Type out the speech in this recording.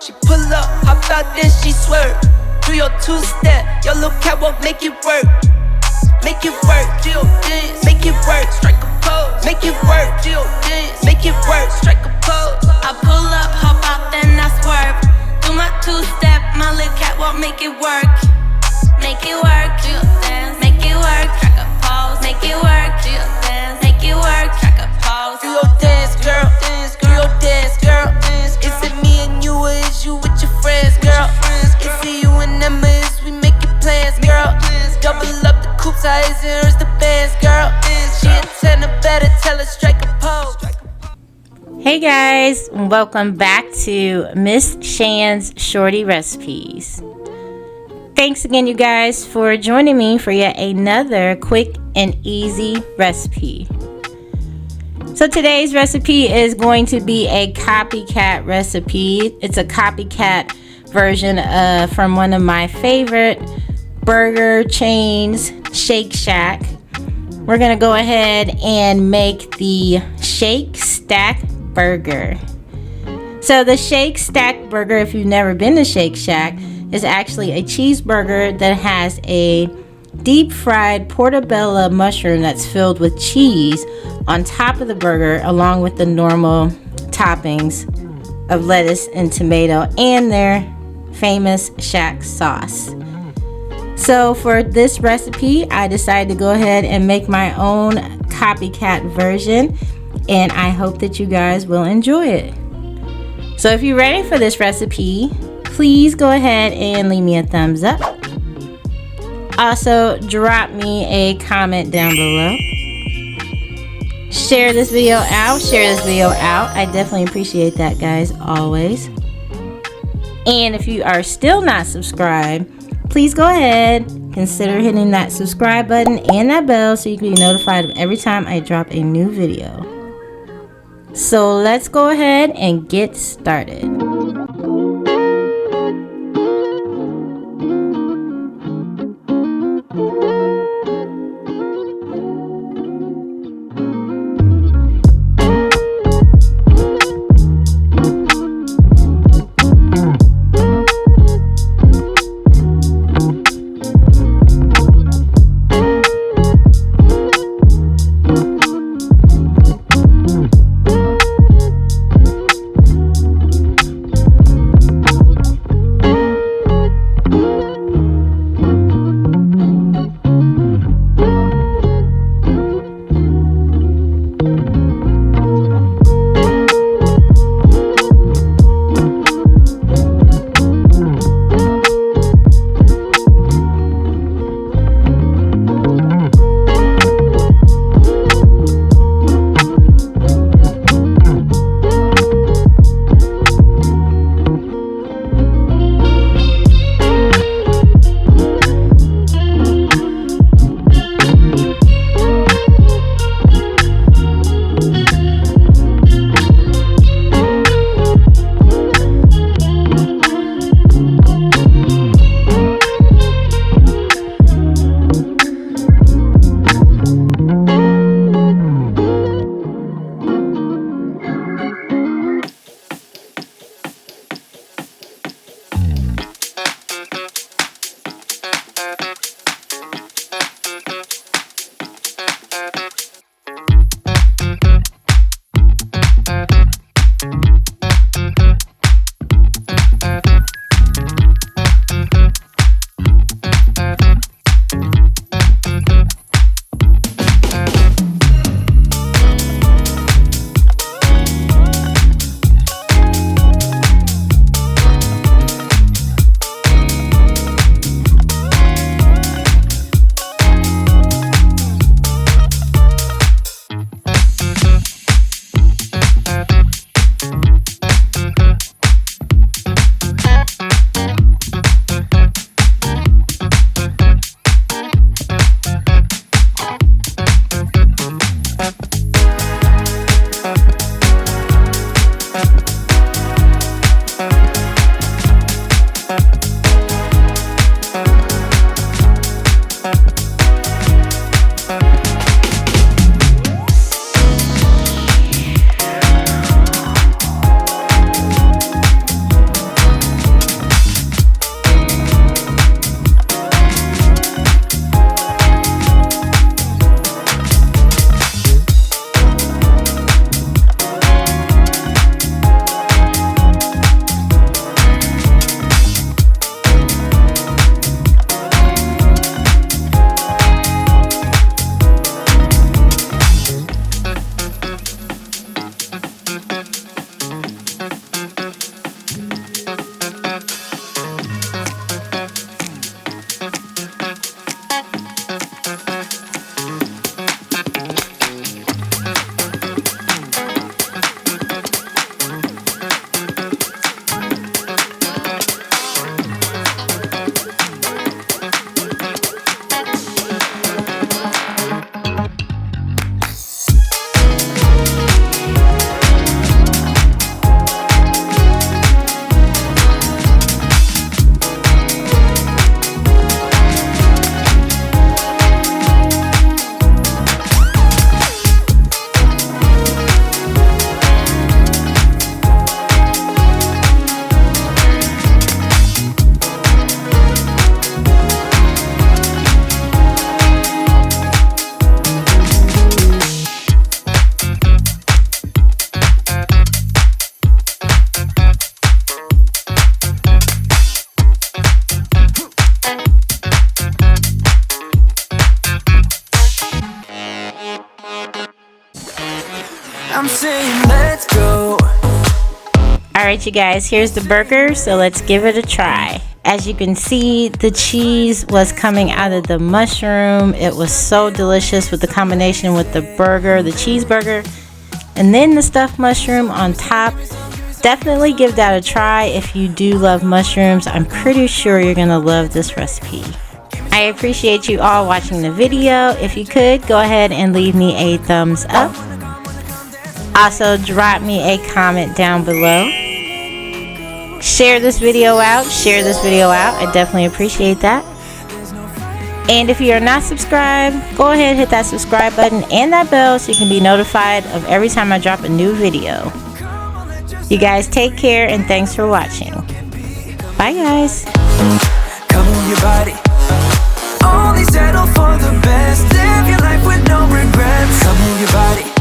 She pull up, hop out, then she swerve. Do your two-step, your little catwalk, make it work. Make it work, Jill dance, make it work, strike a pose. Make it work, Jill dance, make it work, strike a pose. I pull up, hop out, then I swerve. Do my two-step, my little catwalk, make it work. Make it work, Jill dance, make it work, strike a pose. Make it work, Jill dance, make it work, strike a pose. Do your dance, girl, do your dance, girl. Is it me and you, or is you with your friends, girl? Is it you and them, or is we making plans, girl? Double up the coops, I is it, or is the bands, girl? She a 10, better tell her strike a pose. Hey guys, welcome back to Miss Shan's Shorty Recipes. Thanks again, you guys, for joining me for yet another quick and easy recipe. So today's recipe is going to be a copycat recipe. It's a copycat version from one of my favorite burger chains, Shake Shack. We're gonna go ahead and make the Shake Stack burger. So the Shake Stack burger, if you've never been to Shake Shack, is actually a cheeseburger that has a deep fried portobello mushroom that's filled with cheese on top of the burger, along with the normal toppings of lettuce and tomato and their famous Shack sauce. So for this recipe, I decided to go ahead and make my own copycat version, and I hope that you guys will enjoy it. So if you're ready for this recipe, please go ahead and leave me a thumbs up. Also, drop me a comment down below. Share this video out. I definitely appreciate that, guys, always. And if you are still not subscribed, please go ahead, consider hitting that subscribe button and that bell so you can be notified of every time I drop a new video. So let's go ahead and get started. saying let's go. Alright you guys, here's the burger, so let's give it a try. As you can see, the cheese was coming out of the mushroom. It was so delicious with the combination with the burger, the cheeseburger, and then the stuffed mushroom on top. Definitely give that a try if you do love mushrooms. I'm pretty sure you're gonna love this recipe. I appreciate you all watching the video. If you could, go ahead and leave me a thumbs up. Also, drop me a comment down below. Share this video out. I definitely appreciate that. And if you are not subscribed, go ahead, hit that subscribe button and that bell so you can be notified of every time I drop a new video. You guys take care and thanks for watching. Bye guys. Come on your body. Only settle for the best. Live your life with no regrets. Come on your body.